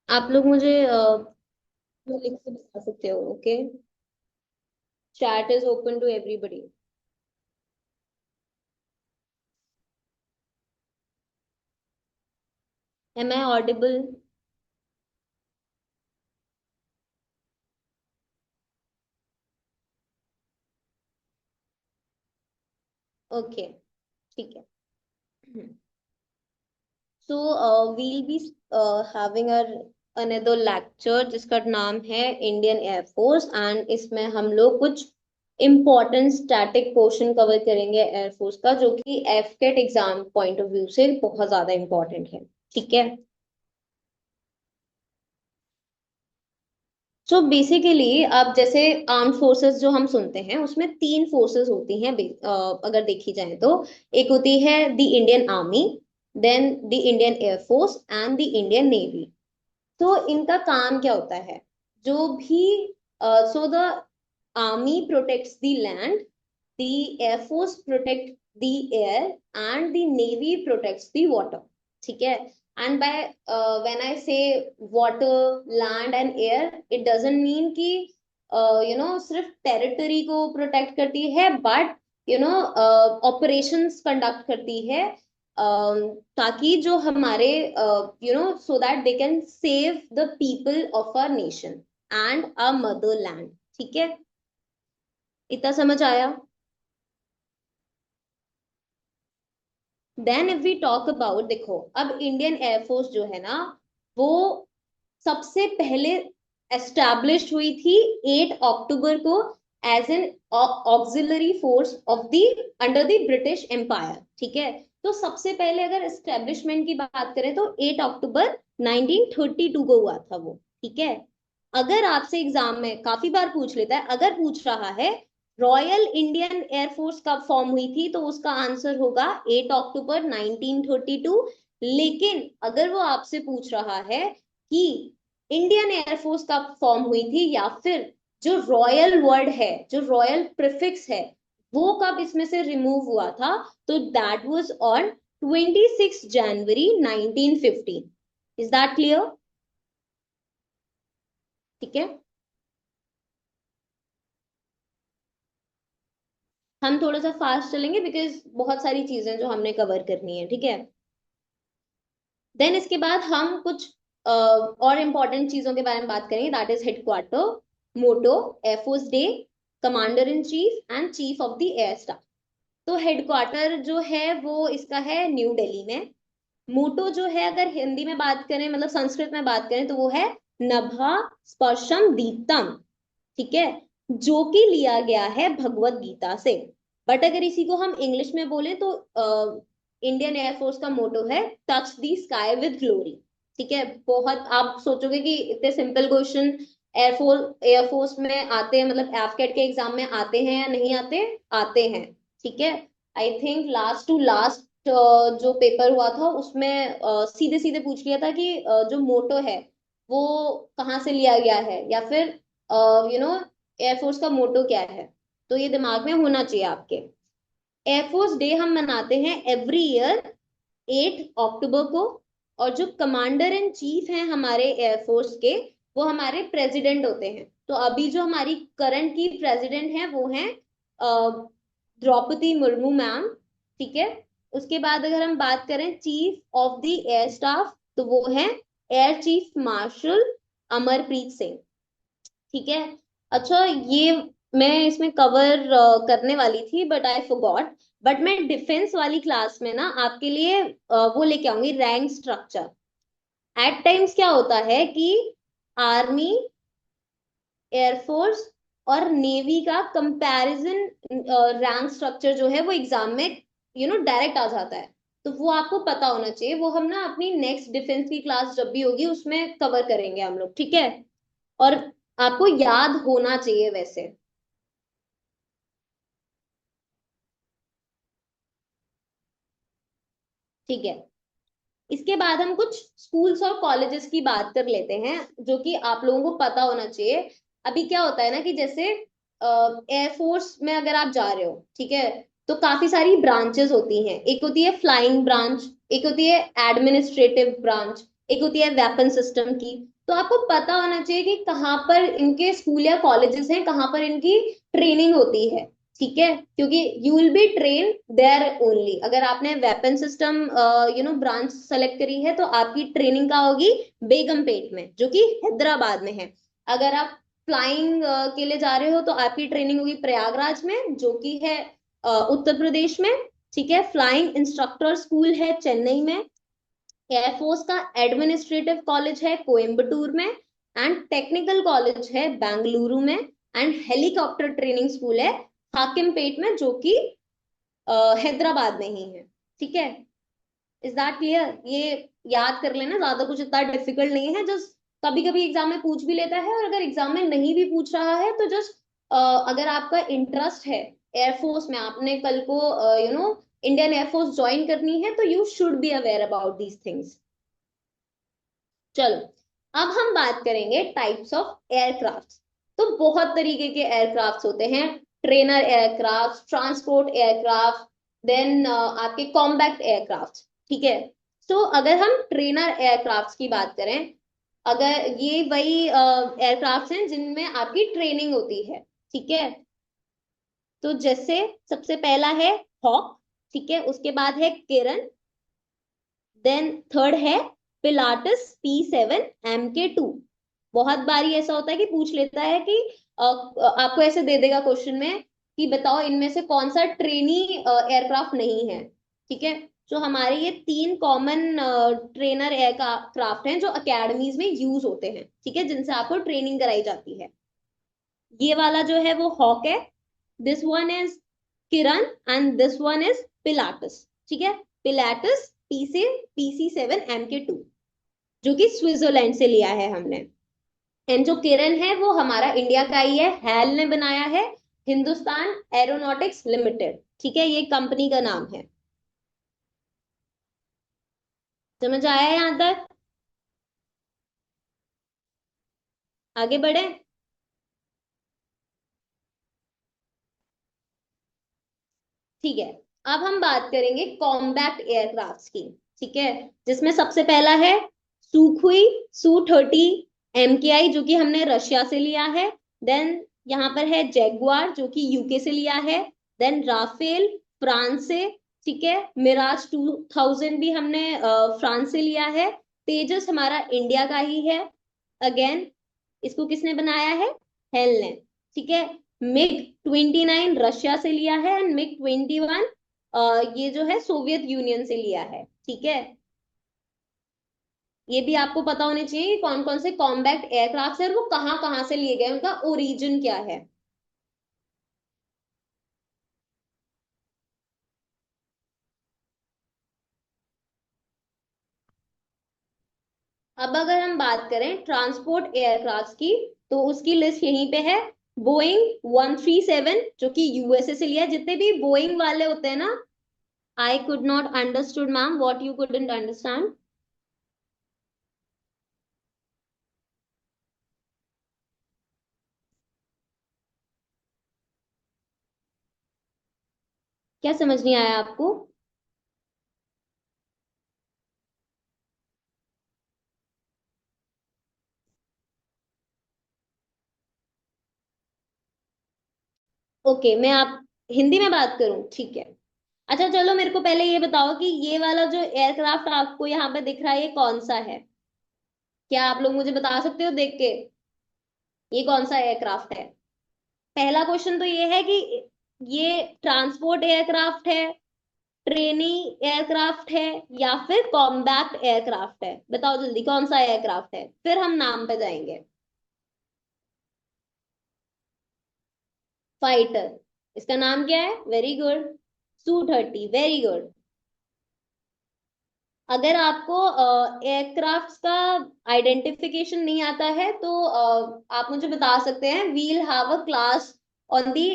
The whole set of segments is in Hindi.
आप लोग मुझे लिख के बता सकते हो। Okay, chat is open to everybody. Am I audible? Okay, ठीक है। So we'll be having another lecture जिसका नाम है इंडियन एयरफोर्स, एंड इसमें हम लोग कुछ इम्पोर्टेंट स्टैटिक क्वेश्चन कवर करेंगे एयरफोर्स का, जो कि एफकेट एग्जाम पॉइंट ऑफ व्यू से बहुत ज्यादा इंपॉर्टेंट है। ठीक है। सो बेसिकली आप जैसे आर्म्ड फोर्सेस जो हम सुनते हैं उसमें तीन फोर्सेस होती हैं, अगर देखी जाए तो। एक होती है the Indian army, then the Indian air force and the Indian navy. तो इनका काम क्या होता है? जो भी so the army protects the land, the air force protect the air, and the navy protects the water. ठीक है। And by when I say water, land and air, it doesn't mean कि सिर्फ टेरिटरी को प्रोटेक्ट करती है, बट ऑपरेशंस कंडक्ट करती है, ताकि जो हमारे so that they can save the people of our nation and our motherland. ठीक है, इतना समझ आया? Then if we talk about, देखो अब इंडियन एयरफोर्स जो है ना, वो सबसे पहले एस्टैब्लिश हुई थी 8 अक्टूबर को as an auxiliary force of the under the British empire. ठीक है। तो सबसे पहले अगर एस्टेब्लिशमेंट की बात करें तो 8 अक्टूबर 1932 को हुआ था वो। ठीक है। अगर आपसे एग्जाम में काफी बार पूछ लेता है, अगर पूछ रहा है रॉयल इंडियन एयरफोर्स कब फॉर्म हुई थी, तो उसका आंसर होगा 8 अक्टूबर 1932। लेकिन अगर वो आपसे पूछ रहा है कि इंडियन एयरफोर्स कब फॉर्म हुई थी, या फिर जो रॉयल वर्ड है, जो रॉयल प्रिफिक्स है, वो कब इसमें से रिमूव हुआ था, तो that was on 26 January 1915। Is that clear? ठीक है। हम थोड़ा सा फास्ट चलेंगे बिकॉज बहुत सारी चीजें जो हमने कवर करनी है। ठीक है। देन इसके बाद हम कुछ और इम्पोर्टेंट चीजों के बारे में बात करेंगे, that is headquarter, motto, air force day, commander in chief and chief of the air staff. तो हेडक्वार्टर जो है वो इसका है न्यू दिल्ली में। मोटो जो है, अगर हिंदी में बात करें, मतलब संस्कृत में बात करें, तो वो है नभा स्पर्शम दीप्तम। ठीक है। जो कि लिया गया है भगवत गीता से। बट अगर इसी को हम इंग्लिश में बोले तो इंडियन एयरफोर्स का मोटो है touch the sky with glory. ठीक है। बहुत आप सोचोगे कि इतने सिंपल क्वेश्चन एयरफोर्स में आते हैं, मतलब एफकेट के एग्जाम में आते हैं या नहीं आते? आते हैं। ठीक है। I think last to last जो पेपर हुआ था उसमें सीधे सीधे पूछ लिया था कि जो मोटो है वो कहाँ से लिया गया है, या फिर यू नो एयरफोर्स का मोटो क्या है। तो ये दिमाग में होना चाहिए आपके। एयरफोर्स डे हम मनाते हैं एवरी ईयर 8 अक्टूबर को। और जो कमांडर इन चीफ हैं हमारे एयरफोर्स के, वो हमारे प्रेसिडेंट होते हैं। तो अभी जो हमारी करंट की प्रेसिडेंट है वो है द्रौपदी मुर्मू मैम। ठीक है। उसके बाद अगर हम बात करें chief of the air staff, तो वो है air chief marshal Amarpreet Singh. ठीक है। अच्छा, ये मैं इसमें कवर करने वाली थी बट आई फॉरगॉट। बट मैं डिफेंस वाली क्लास में ना आपके लिए वो लेके आऊंगी रैंक स्ट्रक्चर। एट टाइम्स क्या होता है कि आर्मी, एयरफोर्स और नेवी का कंपैरिजन रैंक स्ट्रक्चर जो है वो एग्जाम में डायरेक्ट आ जाता है। तो वो आपको पता होना चाहिए, वो हम ना अपनी नेक्स्ट डिफेंस की क्लास जब भी होगी उसमें कवर करेंगे हम लोग। ठीक है। और आपको याद होना चाहिए वैसे। ठीक है। इसके बाद हम कुछ स्कूल्स और कॉलेजेस की बात कर लेते हैं, जो कि आप लोगों को पता होना चाहिए। अभी क्या होता है ना कि जैसे एयरफोर्स में अगर आप जा रहे हो, ठीक है, तो काफी सारी ब्रांचेस होती हैं। एक होती है फ्लाइंग ब्रांच, एक होती है एडमिनिस्ट्रेटिव ब्रांच, एक होती है वेपन सिस्टम की। तो आपको पता होना चाहिए कि कहाँ पर इनके स्कूल या कॉलेजेस हैं, कहाँ पर इनकी ट्रेनिंग होती है, ठीक है, क्योंकि you will be train there only. अगर आपने वेपन सिस्टम ब्रांच सेलेक्ट करी है तो आपकी ट्रेनिंग का होगी बेगमपेट में, जो कि हैदराबाद में है। अगर आप फ्लाइंग के लिए जा रहे हो तो आपकी ट्रेनिंग होगी प्रयागराज में, जो कि है उत्तर प्रदेश में, ठीक है। फ्लाइंग इंस्ट्रक्टर स्कूल है चेन्नई में। एयरफोर्स का एडमिनिस्ट्रेटिव कॉलेज है कोयम्बटूर में। एंड टेक्निकल कॉलेज है बेंगलुरु में। एंड हेलीकॉप्टर ट्रेनिंग स्कूल है हाकिमपेट में, जो कि हैदराबाद में ही है, ठीक है। Is that clear? ये याद कर लेना, ज्यादा कुछ इतना डिफिकल्ट नहीं है। जस्ट कभी कभी एग्जाम में पूछ भी लेता है, और अगर एग्जाम में नहीं भी पूछ रहा है तो जस्ट अगर आपका इंटरेस्ट है एयरफोर्स में, आपने कल को इंडियन एयरफोर्स ज्वाइन करनी है, तो you should be aware about these things. चलो, अब हम बात करेंगे टाइप्स ऑफ एयरक्राफ्ट। तो बहुत तरीके के एयरक्राफ्ट होते हैं। Trainer aircraft, transport aircraft, then आपके कॉम्बैक्ट एयरक्राफ्ट, ठीक है। तो अगर हम ट्रेनर एयरक्राफ्ट की बात करें, अगर ये वही एयरक्राफ्ट हैं जिनमें आपकी ट्रेनिंग होती है, ठीक है। तो जैसे सबसे पहला है हॉक, ठीक है, उसके बाद है किरण, देन थर्ड है पिलाटस P7 Mk2। बहुत बारी ऐसा होता है कि पूछ लेता है कि आपको ऐसे दे देगा क्वेश्चन में कि बताओ इनमें से कौन सा ट्रेनी एयरक्राफ्ट नहीं है, ठीक है। जो हमारे ये तीन कॉमन ट्रेनर एयरक्राफ्ट हैं जो अकेडमीज में यूज होते हैं, ठीक है, जिनसे आपको ट्रेनिंग कराई जाती है। ये वाला जो है वो हॉक है, this one is Kiran, and this one is Pilatus, ठीक है। पिलाटस PC7 Mk2, जो कि स्विट्जरलैंड से लिया है हमने। एंड जो किरण है वो हमारा इंडिया का ही है, हैल ने बनाया है, हिंदुस्तान एरोनॉटिक्स लिमिटेड, ठीक है, ये कंपनी का नाम है। समझ आया यहां तक? आगे बढ़े। ठीक है, अब हम बात करेंगे कॉम्बैक्ट एयरक्राफ्ट की, ठीक है, जिसमें सबसे पहला है सुखुई Su-30 MKI, जो कि हमने रशिया से लिया है। देन यहाँ पर है जैगुआर, जो कि यूके से लिया है। देन राफेल, फ्रांस से, ठीक है। मिराज 2000 भी हमने फ्रांस से लिया है। तेजस हमारा इंडिया का ही है, अगेन इसको किसने बनाया है? हेल ने, ठीक है। MiG-29 रशिया से लिया है, एंड MiG-21 ये जो है सोवियत यूनियन से लिया है, ठीक है। ये भी आपको पता होने चाहिए कि कौन कौन से कॉम्बैक्ट एयरक्राफ्ट है और वो कहाँ कहाँ से लिए गए, उनका ओरिजिन क्या है। अब अगर हम बात करें ट्रांसपोर्ट एयरक्राफ्ट की, तो उसकी लिस्ट यहीं पे है। बोइंग 137, जो कि यूएसए से लिया है। जितने भी बोइंग वाले होते हैं ना, I could not understood ma'am, what you couldn't understand? क्या समझ नहीं आया आपको? ओके, मैं आप हिंदी में बात करूं, ठीक है। अच्छा चलो, मेरे को पहले ये बताओ कि ये वाला जो एयरक्राफ्ट आपको यहाँ पे दिख रहा है, ये कौन सा है? क्या आप लोग मुझे बता सकते हो देख के, ये कौन सा एयरक्राफ्ट है? पहला क्वेश्चन तो ये है कि ये ट्रांसपोर्ट एयरक्राफ्ट है, ट्रेनी एयरक्राफ्ट है, या फिर कॉम्बैक्ट एयरक्राफ्ट है? बताओ जल्दी, कौन सा एयरक्राफ्ट है, फिर हम नाम पे जाएंगे। फाइटर, इसका नाम क्या है? Very good, Su-30, very good. अगर आपको एयरक्राफ्ट का आइडेंटिफिकेशन नहीं आता है तो आप मुझे बता सकते हैं। We'll have a class on the.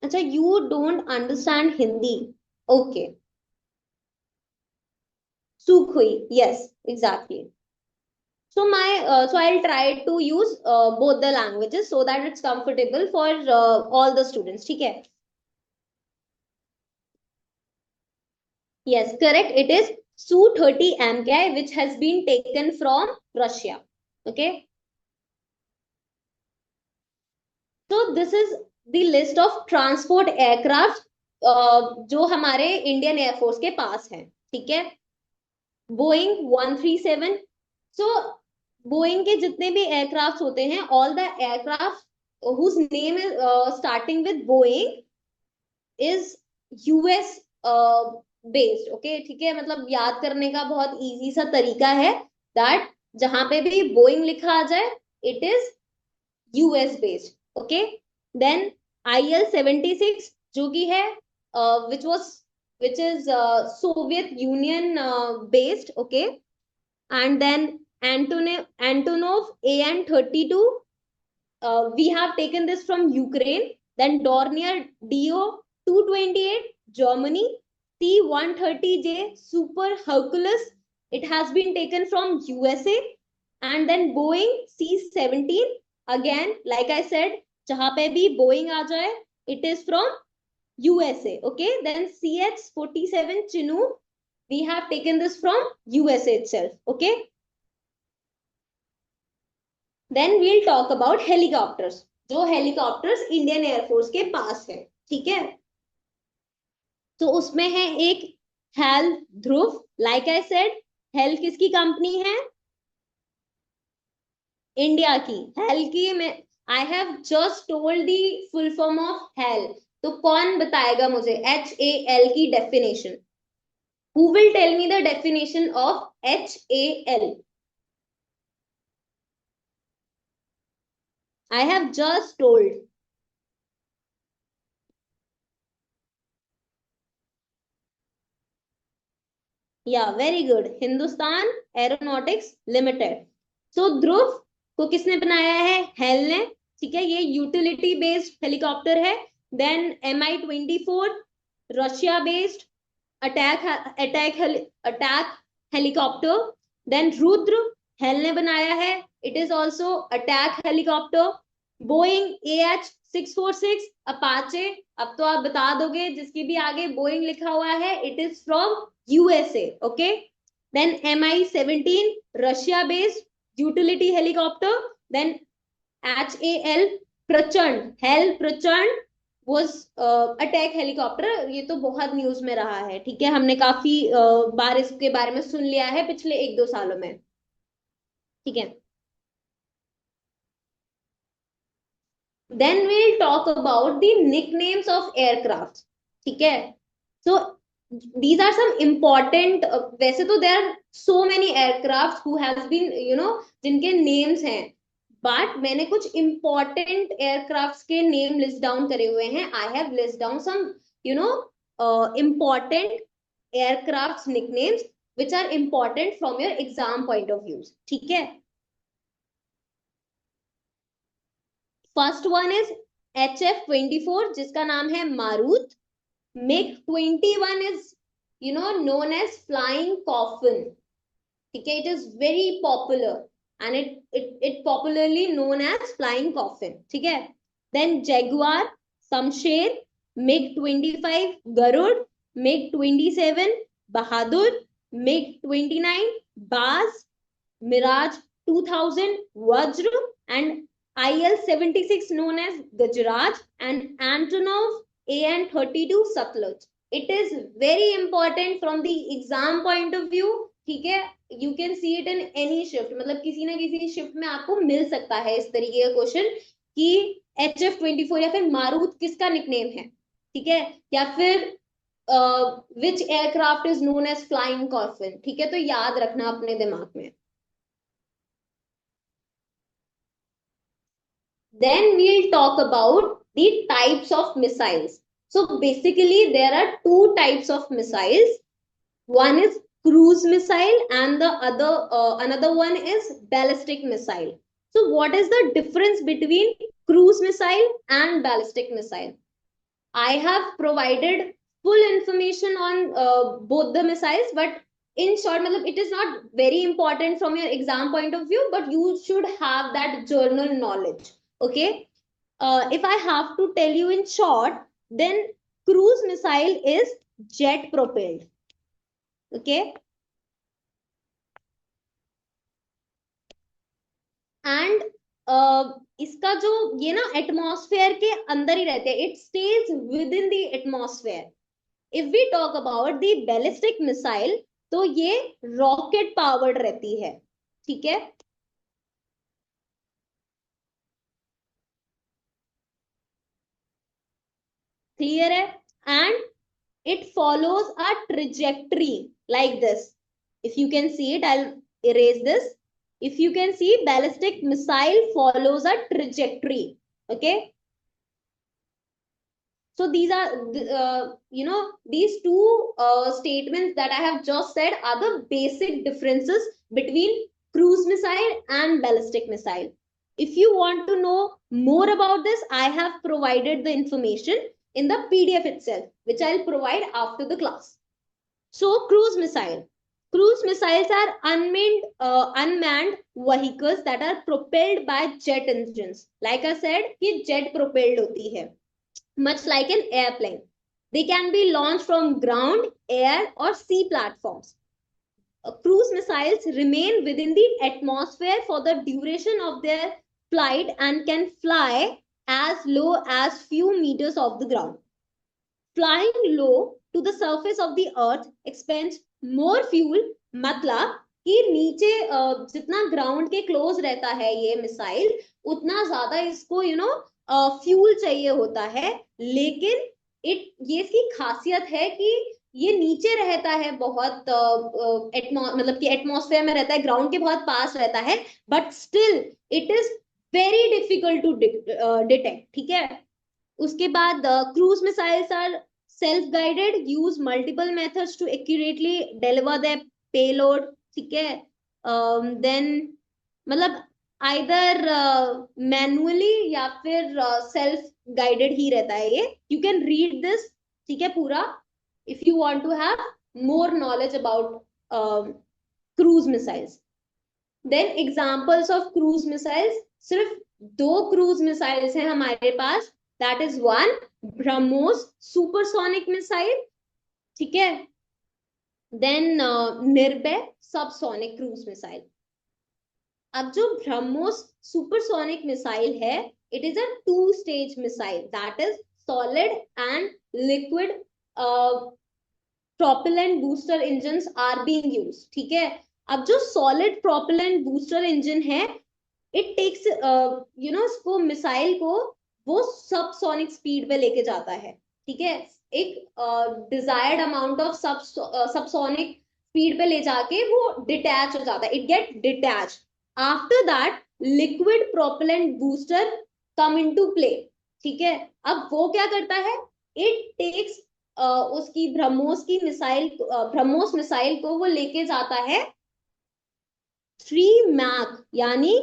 अच्छा, you don't understand Hindi, okay. सुखुई, yes, exactly. So I'll try to use both the languages so that it's comfortable for all the students, ठीक है। Yes, correct, it is Su-30MKI, which has been taken from Russia. Okay. So this is the list of transport aircraft जो हमारे इंडियन एयरफोर्स के पास है. ठीक है. बोइंग 137. सो बोइंग के जितने भी एयरक्राफ्ट होते हैं, all the aircraft whose name is starting with Boeing is US based. Okay. ठीक है. मतलब याद करने का बहुत इजी सा तरीका है दैट जहां पे भी बोइंग लिखा आ जाए it is US based. Okay. Then IL-76 जो कि है which is Soviet Union based. Okay. And then Antonov AN-32, we have taken this from Ukraine. Then Dornier Do-228, Germany. C-130J Super Hercules, it has been taken from USA. And then Boeing C-17, again like I said, जहां पे भी Boeing आ जाए it is from USA. Okay. Then CH-47 Chinook, we have taken this from USA itself. Okay. Then we'll talk about helicopters, जो helicopters इंडियन एयरफोर्स के पास है. ठीक है. तो उसमें है एक hello Dhruv. Like I said, hello किसकी कंपनी है? इंडिया की. हेल की मैं I have just told the full form of hell. तो कौन बताएगा मुझे HAL की definition? Who will tell me the definition of HAL? I have just told. Yeah, very good. Hindustan aeronautics limited. So Dhruv को किसने बनाया है? हेल ने. ठीक है. ये यूटिलिटी बेस्ड हेलीकॉप्टर है. Then Mi-24 Russia based attack helicopter. Then Rudra HAL ने बनाया है. It is also attack helicopter. Boeing AH-646 Apache. अब तो आप बता दोगे जिसकी भी आगे बोइंग लिखा हुआ है it is from USA. Okay. Then Mi-17 Russia based utility helicopter. Then HAL प्रचंड. हेल प्रचंड was अटैक हेलीकॉप्टर. ये तो बहुत न्यूज में रहा है. ठीक है. हमने काफी बार इसके बारे में सुन लिया है पिछले 1-2 सालों में. ठीक है. Then we'll talk about the nicknames of aircraft. ठीक है. So these are some important वैसे तो there are so many aircraft who has been जिनके names हैं, but मैंने कुछ important aircrafts के name list down करे हुए हैं. I have list down some important aircrafts nicknames which are important from your exam point of views. ठीक है. फर्स्ट वन इज HF-24 जिसका नाम है Marut. MiG-21 is known as flying coffin. ठीक है. It is very popular and it popularly known as flying coffin. ठीक है. Then Jaguar, Shamsher, MiG-25 Garud, MiG-27 Bahadur, MiG-29 Baz, Mirage 2000 Vajra, and IL-76 known as Gajraj, and Antonov AN-32 Satluj. It is very important from the exam point of view. ठीक है. You can see it in any shift. मतलब किसी ना किसी शिफ्ट में आपको मिल सकता है इस तरीके का क्वेश्चन कि HF-24 या फिर मारूत किसका निकनेम है. ठीक है. या फिर which aircraft is known as flying coffin. ठीक है. तो याद रखना अपने दिमाग में. Then we'll talk about the types of missiles. So basically there are 2 types of missiles. One is cruise missile and the another one is ballistic missile. So what is the difference between cruise missile and ballistic missile? I have provided full information on both the missiles, but in short, it is not very important from your exam point of view, but you should have that journal knowledge. Okay. If I have to tell you in short, then cruise missile is jet propelled. Okay. इसका जो ये ना एटमॉस्फेयर के अंदर ही रहते हैं, it stays within the atmosphere. If we talk about the ballistic missile, तो ये रॉकेट पावर्ड रहती है, ठीक है। क्लियर है? And it follows a trajectory like this. If you can see it, I'll erase this. If you can see, ballistic missile follows a trajectory. Okay. So these are, these two statements that I have just said are the basic differences between cruise missile and ballistic missile. If you want to know more about this, I have provided the information in the PDF itself, which I'll provide after the class. So cruise missile. Cruise missiles are unmanned vehicles that are propelled by jet engines. Like I said, कि jet propelled होती है, much like an airplane. They can be launched from ground, air, or sea platforms. Cruise missiles remain within the atmosphere for the duration of their flight and can fly as low as few meters off the ground. Flying low to the surface of the earth expends more fuel, मतलब कि नीचे जितना ग्राउंड के क्लोज रहता है ये मिसाइल, उतना ज्यादा इसको फ्यूल चाहिए होता है। लेकिन ये इसकी खासियत है कि ये नीचे रहता है बहुत, मतलब कि एटमॉस्फेयर में रहता है, ग्राउंड के बहुत पास रहता है, but still it is very difficult to detect, ठीक है। उसके बाद cruise missiles are self guided, use multiple methods to accurately deliver the payload, ठीक है। देन मतलब आइदर मैनुअली या फिर सेल्फ गाइडेड ही रहता है ये। यू कैन रीड दिस, ठीक है, पूरा, if you want to have more knowledge about cruise missiles. Then examples of cruise missiles, सिर्फ दो क्रूज मिसाइल्स हैं हमारे पास, that is one BrahMos supersonic missile, ठीक है। Then Nirbhay subsonic cruise missile. अब जो ब्रह्मोस सुपरसोनिक मिसाइल है, it is a two stage missile, that is solid and liquid propellant booster engine are being used, ठीक है। अब जो सॉलिड प्रोपेलेंट बूस्टर इंजन है, इट टेक्स उसको मिसाइल को वो सबसोनिक स्पीड पे लेके जाता है, ठीक है। एक desired amount of subsonic speed पे ले जाके वो डिटैच हो जाता है, it get detach. After that liquid propellant booster come into play, ठीक है। अब वो क्या करता है, इट टेक्स उसकी ब्रह्मोस मिसाइल को वो लेके जाता है 3 मैक, यानी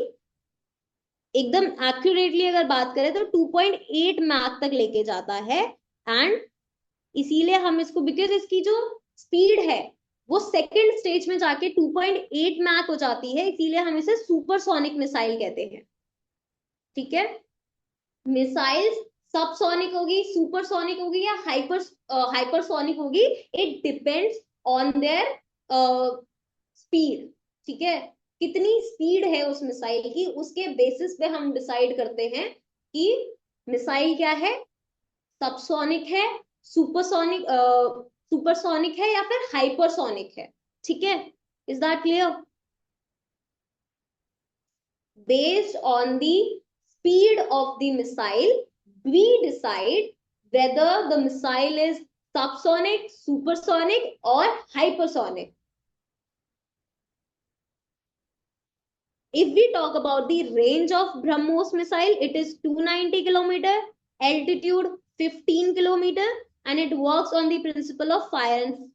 एकदम एक्यूरेटली अगर बात करें तो 2.8 मैक तक लेके जाता है। एंड इसीलिए हम इसको, बिकॉज इसकी जो स्पीड है वो सेकेंड स्टेज में जाके 2.8 मैक हो जाती है, इसीलिए हम इसे सुपरसोनिक मिसाइल कहते हैं, ठीक है। मिसाइल्स सबसोनिक होगी, सुपरसोनिक होगी या हाइपरसोनिक होगी, it depends on their speed, ठीक है। कितनी स्पीड है उस मिसाइल की, उसके बेसिस पे हम डिसाइड करते हैं कि मिसाइल क्या है, सबसोनिक है, सुपरसोनिक है या फिर हाइपरसोनिक है, ठीक है। Is that clear? Based on the speed of the missile, we decide whether the missile is subsonic, supersonic or hypersonic. If we talk about the range of BrahMos missile, it is 290 kilometer, altitude 15 kilometer, and it works on the principle of fire and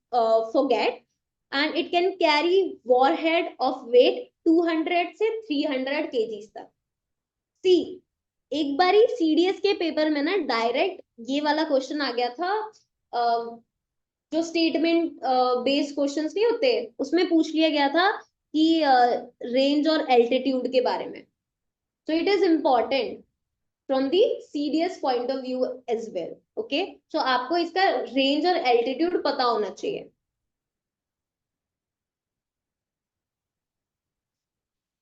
forget, and it can carry warhead of weight 200 से 300 kg तक। सी, एक बारी सीडीएस के पेपर में ना डायरेक्ट ये वाला क्वेश्चन आ गया था, जो स्टेटमेंट बेस्ड क्वेश्चंस नहीं होते, उसमें पूछ लिया गया था कि रेंज और एल्टीट्यूड के बारे में। So it is important from the CDS point of view as well, okay. So आपको इसका रेंज और एल्टीट्यूड पता होना चाहिए।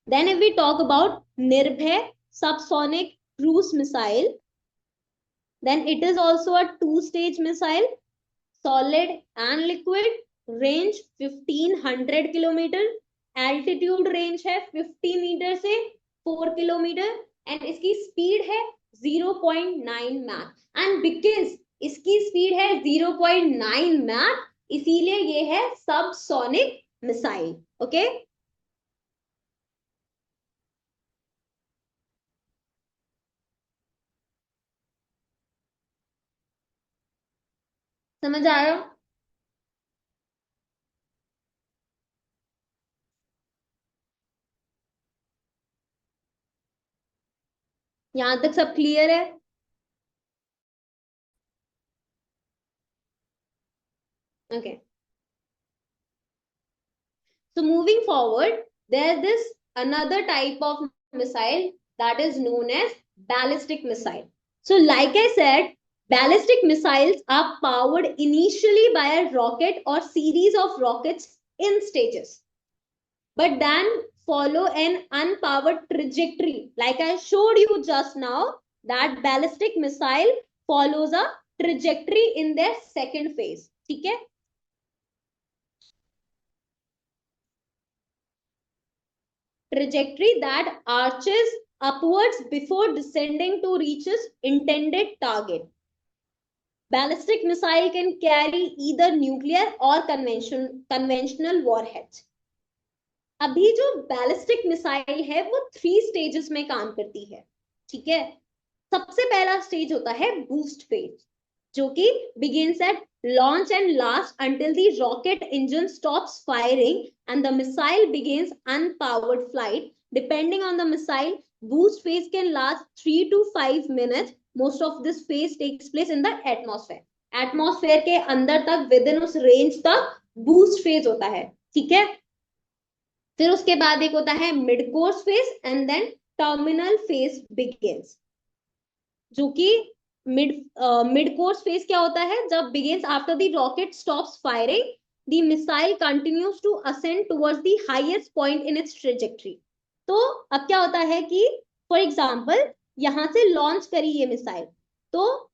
Then if we talk about Nirbhay subsonic cruise missile. Then it is also a two-stage missile, solid and liquid, range 1500 kilometre, altitude range है 50 मीटर से 4 किलोमीटर, एंड इसकी स्पीड है 0.9 मैक. एंड बिकॉज इसकी स्पीड है 0.9 मैक, इसीलिए ये है सबसोनिक मिसाइल. ओके, समझ आया? यहां तक सब क्लियर है? Okay. So moving forward, there's this another type of missile that is known as ballistic missile. So like I said, ballistic missiles are powered initially by a rocket or series of rockets in stages, but then follow an unpowered trajectory. Like I showed you just now, that ballistic missile follows a trajectory in their second phase. ठीक है? Trajectory that arches upwards before descending to reach its intended target. Ballistic missile can carry either nuclear or conventional warheads. अभी जो बैलिस्टिक मिसाइल है वो 3 स्टेजेस में काम करती है. ठीक है, सबसे पहला स्टेज होता है बूस्ट फेज, जो कि begins at launch and lasts until the rocket engine stops firing and the missile begins unpowered flight. Depending on the missile, boost phase can last 3 to 5 minutes. Most of this phase takes place in the atmosphere. Atmosphere के अंदर तक, विद इन उस रेंज तक बूस्ट फेज होता है. ठीक है, फिर उसके बाद एक होता है mid course phase and then terminal phase begins, जो कि मिड कोर्स फेज क्या होता है? जब begins after the rocket stops firing, the missile continues to ascend towards the highest point in its trajectory. तो अब क्या होता है कि फॉर एग्जांपल यहां से लॉन्च करी ये मिसाइल, तो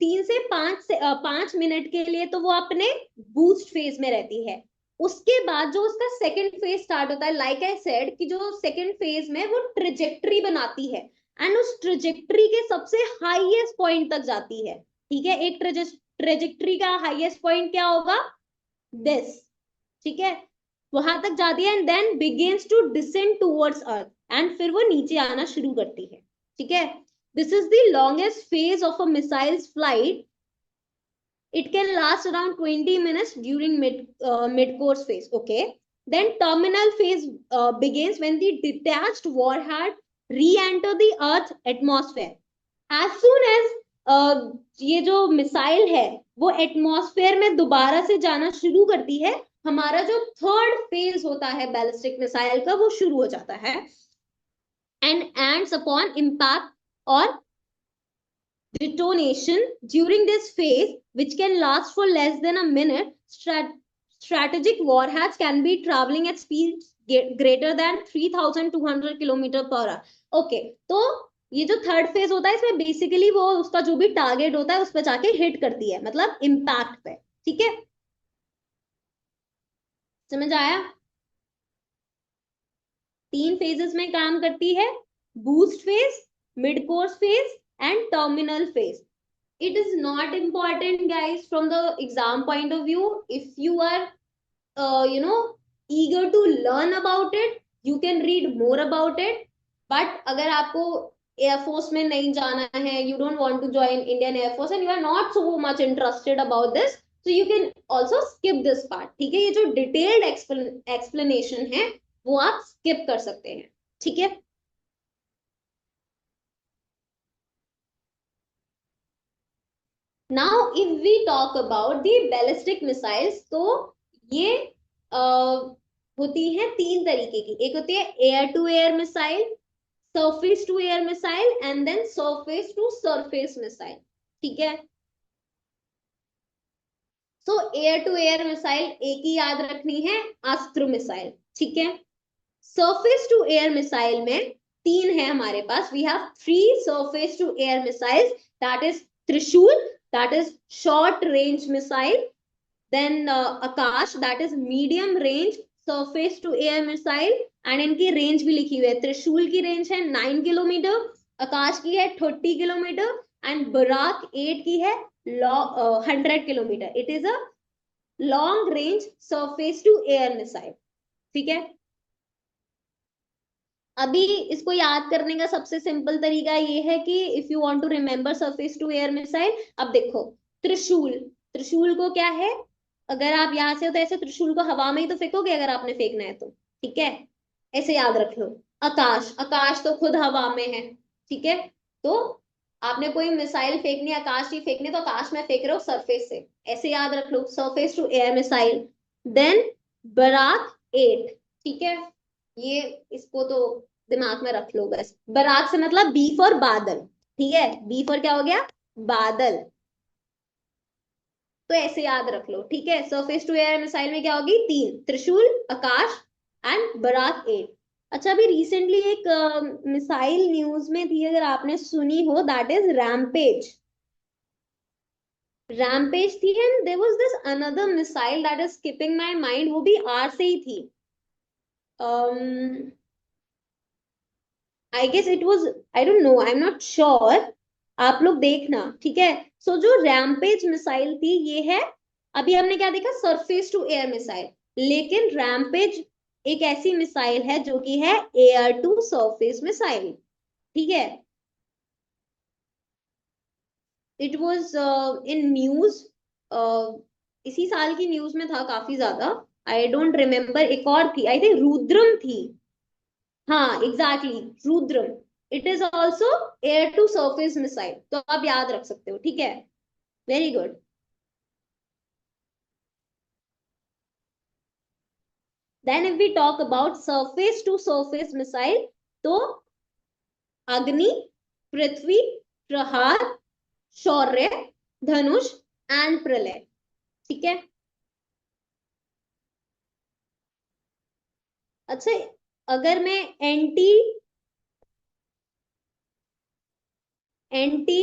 3 से 5 मिनट के लिए तो वो अपने बूस्ट फेज में रहती है. उसके बाद जो उसका सेकंड फेज स्टार्ट होता है, लाइक आई सेड कि जो सेकंड फेज में वो ट्रेजेक्टरी बनाती है एंड उस ट्रेजेक्टरी के सबसे हाईएस्ट पॉइंट तक जाती है. ठीक है, एक ट्रेजेक्टरी का हाईएस्ट पॉइंट क्या होगा? दिस. ठीक है, वहां तक जाती है and then begins to descend towards earth, and फिर वो नीचे आना शुरू करती है. ठीक है, this is the longest phase of a missile's flight. It can last around 20 minutes during mid course phase. Okay, then terminal phase begins when the detached warhead re-enter the earth atmosphere. As soon as ये जो मिसाइल है वो एटमॉस्फेयर में दोबारा से जाना शुरू करती है, हमारा जो थर्ड फेज होता है बैलिस्टिक मिसाइल का वो शुरू हो जाता है. एंड एंड्स अपॉन इम्पैक्ट और detonation. During this phase, which can last for less than a minute, strategic warheads can be traveling at speeds greater than 3200 kilometre per hour. Okay, तो ये जो थर्ड फेज होता है इसमें बेसिकली वो उसका जो भी टारगेट होता है उस पर जाके हिट करती है, मतलब इम्पैक्ट पे. ठीक है, समझ आया? 3 फेजेस में काम करती है, boost phase, mid course phase and terminal phase. It is not important guys from the exam point of view. If you are eager to learn about it, you can read more about it. But अगर आपको एयरफोर्स में नहीं जाना है, you don't want to join Indian Air Force and you are not so much interested about this, so you can also skip this part. ठीक है, ये जो detailed explanation है वो आप skip कर सकते हैं. ठीक है, now if we talk about the ballistic missiles, तो ये होती है 3 तरीके की. एक होती है air to air missile, surface to air missile and then surface to surface missile. ठीक है, so air to air missile एक ही याद रखनी है, अस्त्र मिसाइल. ठीक है, सरफेस टू एयर मिसाइल में तीन है हमारे पास. We have 3 surface to air missiles. That is Trishul, that is short range missile. Then Akash, that is medium range surface to air missile. And इनकी रेंज भी लिखी हुई है. त्रिशूल की रेंज है 9 किलोमीटर, आकाश की है 30 किलोमीटर, एंड बराक 8 की है 100 kilometre. It is a long range surface to air missile. ठीक है. अभी इसको याद करने का सबसे सिंपल तरीका ये है कि if you want to remember surface to air missile, अब देखो त्रिशूल, त्रिशूल को क्या है, अगर आप यहां से हो तो ऐसे त्रिशूल को हवा में ही तो फेंकोगे अगर आपने फेंकना है तो. ठीक है, ऐसे याद रख लो. आकाश, आकाश तो खुद हवा में है. ठीक है, तो आपने कोई मिसाइल फेंकनी है, आकाश ही फेंकने, तो आकाश में फेंक रहे हो सरफेस से, ऐसे याद रख लो, surface to air missile. Then Barak 8. ठीक है, ये इसको तो दिमाग में रख लो बस. बराक से मतलब बी फॉर बादल. ठीक है, बी फॉर क्या हो गया, बादल. तो ऐसे याद रख लो. ठीक है, सरफेस टू एयर मिसाइल में क्या होगी, 3, त्रिशूल, आकाश एंड बराक 8. अच्छा, अभी रिसेंटली एक मिसाइल न्यूज में थी, अगर आपने सुनी हो, दैट इज रैम्पेज. रैम्पेज थी, and there was this another missile that is skipping my mind, वो भी आर से ही थी. I guess it was, I don't know, I am not sure. आप लोग देखना. ठीक है, सो जो रैम्पेज मिसाइल थी ये है, अभी हमने क्या देखा, सरफेस टू एयर मिसाइल. लेकिन रैम्पेज एक ऐसी मिसाइल है जो कि है एयर टू सरफेस मिसाइल. ठीक है, इट वॉज इन न्यूज, इसी साल की न्यूज में था काफी ज्यादा. I don't remember. एक और थी, आई थिंक रुद्रम थी. हाँ exactly, Rudram. It is also air to surface missile, तो आप याद रख सकते हो. ठीक है, very good. Then if we talk about surface to surface missile, तो अग्नि, पृथ्वी, प्रहार, शौर्य, धनुष एंड प्रलय. ठीक है. अच्छा, अगर मैं एंटी एंटी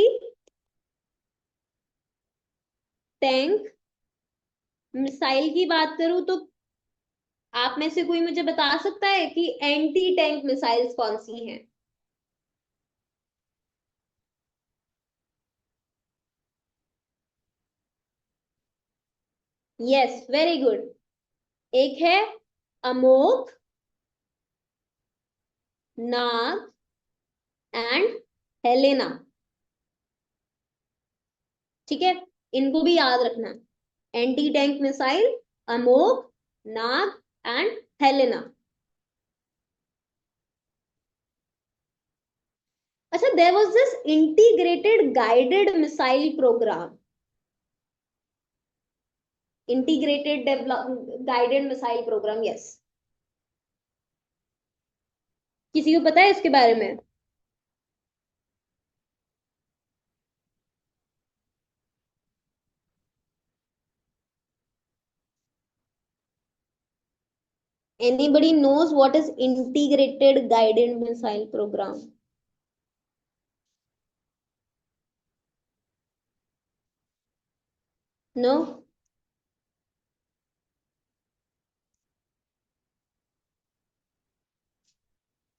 टैंक मिसाइल की बात करूं, तो आप में से कोई मुझे बता सकता है कि एंटी टैंक मिसाइल्स कौन सी हैं? Yes, very good. एक है अमोक, नाग एंड हेलेना. ठीक है, इनको भी याद रखना. Anti tank missile, Amogha, Nag and Helina. अच्छा, there was this integrated guided missile program. Integrated develop guided missile program, yes. किसी को पता है इसके बारे में? Anybody knows what is integrated guided missile program? No?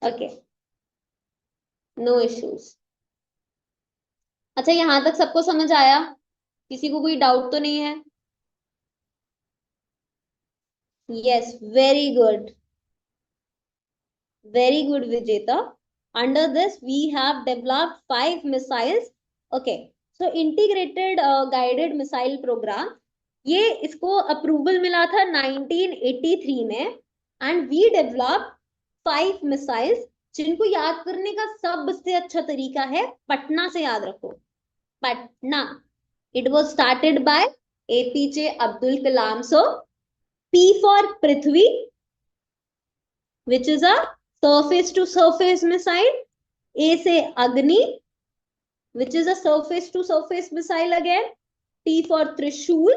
Okay, no issues. अच्छा, यहां तक सबको समझ आया? किसी को कोई डाउट तो नहीं है? Yes, very good. Very good, Vijeta. Under this, we have developed 5 missiles. Okay, so integrated guided missile program. ये इसको अप्रूवल मिला था 1983 में. एंड वी डेवलप 5 मिसाइल्स, जिनको याद करने का सबसे अच्छा तरीका है पटना से याद रखो. Patna. It was started by APJ Abdul Kalam. So P for Prithvi, which is a surface to surface missile. A से अग्नि, which is a surface to surface missile again. T for त्रिशूल,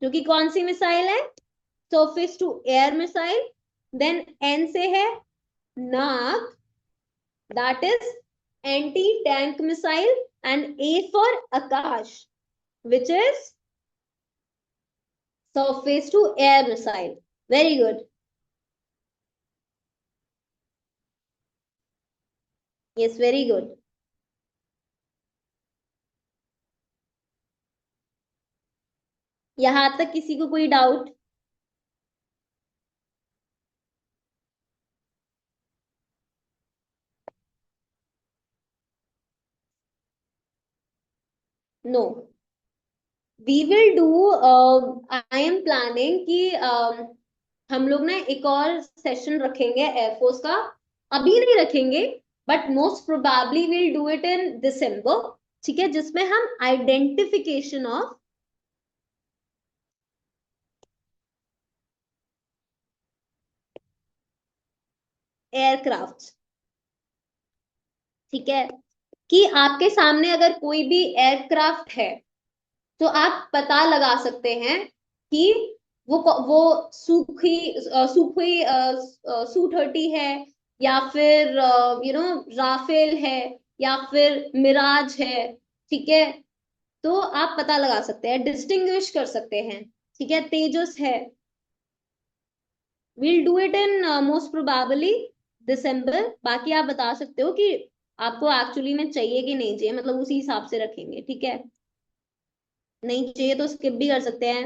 जो कि कौन सी मिसाइल है, surface to air missile. Then N से है नाग, That is anti-tank missile, and A for Akash, which is surface to air missile. Very good. Yes, very good. यहां तक किसी को कोई doubt? No, we will do, I am planning कि हम लोग ना एक और सेशन रखेंगे एयरफोर्स का। अभी नहीं रखेंगे, but most probably will do it in December. ठीक है, जिसमें हम आइडेंटिफिकेशन ऑफ एयरक्राफ्ट, ठीक है, कि आपके सामने अगर कोई भी एयरक्राफ्ट है तो आप पता लगा सकते हैं कि वो सुखी सुखी Su-30 है, या फिर राफेल है, या फिर मिराज है। ठीक है, तो आप पता लगा सकते हैं, डिस्टिंग्विश कर सकते हैं। ठीक है, तेजस है। Will do it in most probably December. बाकी आप बता सकते हो कि आपको एक्चुअली में चाहिए कि नहीं चाहिए, मतलब उसी हिसाब से रखेंगे। ठीक है, नहीं चाहिए तो स्किप भी कर सकते हैं।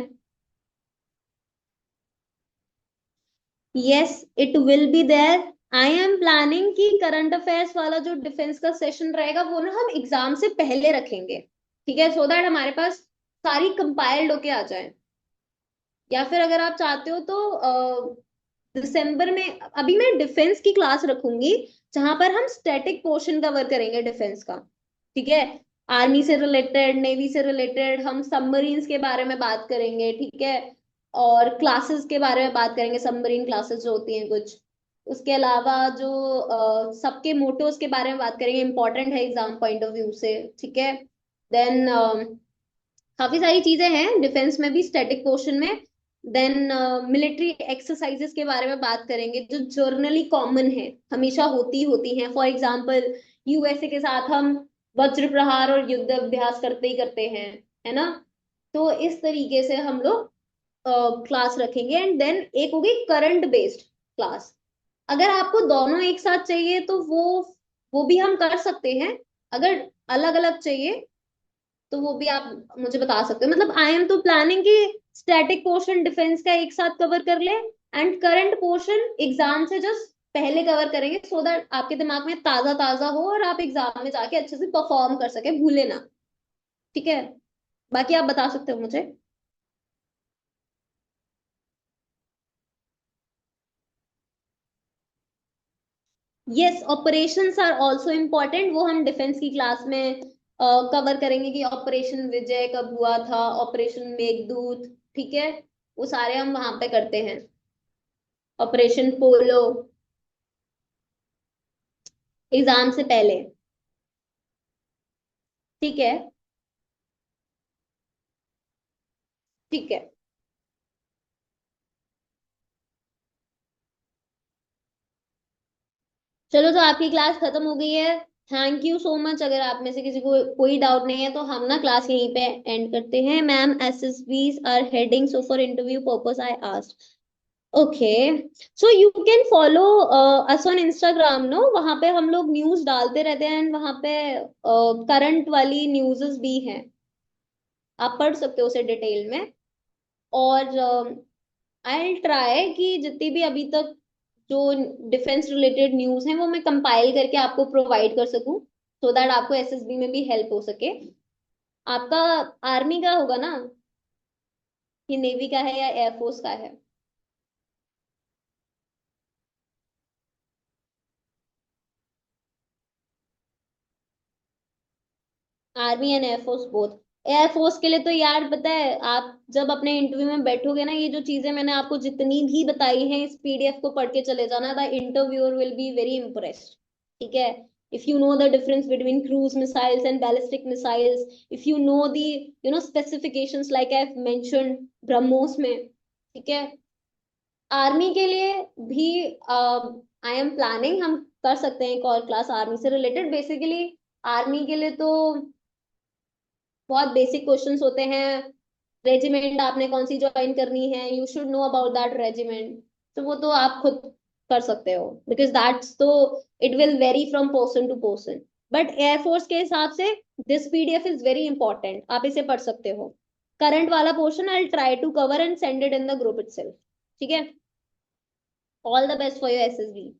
Yes, it will be there. I am planning कि करंट अफेयर्स वाला जो डिफेंस का सेशन रहेगा वो ना हम एग्जाम से पहले रखेंगे। ठीक है, सो दैट हमारे पास सारी कंपाइल्ड होके आ जाए। या फिर अगर आप चाहते हो तो दिसंबर में, अभी मैं डिफेंस की क्लास रखूंगी जहां पर हम स्टैटिक पोर्शन कवर करेंगे डिफेंस का। ठीक है, आर्मी से रिलेटेड, नेवी से रिलेटेड, हम सबमरीन्स के बारे में बात करेंगे। ठीक है, और क्लासेस के बारे में बात करेंगे, सबमरीन क्लासेस जो होती हैं कुछ। उसके अलावा जो सबके मोटोस के बारे में बात करेंगे, इंपॉर्टेंट है एग्जाम पॉइंट ऑफ व्यू से। ठीक है, देन काफी सारी चीजें हैं डिफेंस में भी स्टैटिक पोर्शन में। देन मिलिट्री एक्सरसाइजेस के बारे में बात करेंगे जो जर्नली कॉमन है, हमेशा होती हैं। फॉर एग्जांपल, यूएसए के साथ हम वज्र प्रहार और युद्ध अभ्यास करते ही करते हैं, है ना। तो इस तरीके से हम लोग क्लास रखेंगे। एंड देन एक होगी करंट बेस्ड क्लास। अगर आपको दोनों एक साथ चाहिए तो वो भी हम कर सकते हैं। अगर अलग अलग चाहिए तो वो भी आप मुझे बता सकते हो। मतलब आई एम तो प्लानिंग कि स्टैटिक पोर्शन डिफेंस का एक साथ कवर कर ले, एंड करंट पोर्शन एग्जाम से जस्ट पहले कवर करेंगे, सो दैट आपके दिमाग में ताजा ताजा हो और आप एग्जाम में जाके अच्छे से परफॉर्म कर सके, भूले ना। ठीक है, बाकी आप बता सकते हो मुझे। Yes, operations are also important. वो हम डिफेंस की क्लास में कवर करेंगे कि ऑपरेशन विजय कब हुआ था, ऑपरेशन मेघदूत। ठीक है, वो सारे हम वहां पे करते हैं। ऑपरेशन पोलो, एग्जाम से पहले। ठीक है, ठीक है। चलो, तो आपकी क्लास खत्म हो गई है। Thank you so much. अगर आप में से किसी को कोई डाउट नहीं है तो हम ना क्लास यहीं पे एंड करते हैं। Ma'am, SSBs are heading, so for interview purpose I asked. Okay, so you can follow us on Instagram, no, वहां पे हम लोग न्यूज डालते रहते हैं, एंड वहां पे करंट वाली न्यूज़ेस भी हैं। आप पढ़ सकते हो उसे डिटेल में। और आई ट्राई कि जितनी भी अभी तक जो डिफेंस रिलेटेड न्यूज है वो मैं कंपाइल करके आपको प्रोवाइड कर सकूं, सो दैट आपको एसएसबी में भी हेल्प हो सके। आपका आर्मी का होगा ना, कि नेवी का है या एयरफोर्स का है? Army and air force both. Air force के लिए तो यार पता है, आप जब अपने इंटरव्यू में बैठोगे ना, ये जो चीजें मैंने आपको जितनी भी बताई हैं, इस पीडीएफ को पढ़ के चले जाना। The interviewer will be very impressed. ठीक है, if you know the difference between cruise missiles and ballistic missiles, if you know the specifications like I've mentioned BrahMos में। ठीक है, आर्मी के लिए भी आई एम प्लानिंग, हम कर सकते हैं एक और क्लास आर्मी से रिलेटेड। बेसिकली आर्मी के लिए तो बहुत बेसिक क्वेश्चंस होते हैं। रेजिमेंट आपने कौन सी ज्वाइन करनी है, you should know about that regiment. तो वो तो आप खुद कर सकते हो, बिकॉज दैट्स तो it will vary from person to person. But air force के हिसाब से this PDF is very important, आप इसे पढ़ सकते हो। करंट वाला portion I try to cover and send it in the group itself. ठीक है। All the best for your SSB.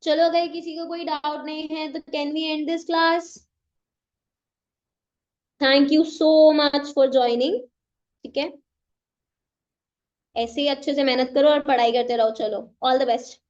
चलो, अगर किसी को कोई डाउट नहीं है तो can we end this class. Thank you so much for joining. ठीक है, ऐसे ही अच्छे से मेहनत करो और पढ़ाई करते रहो। चलो, ऑल द बेस्ट।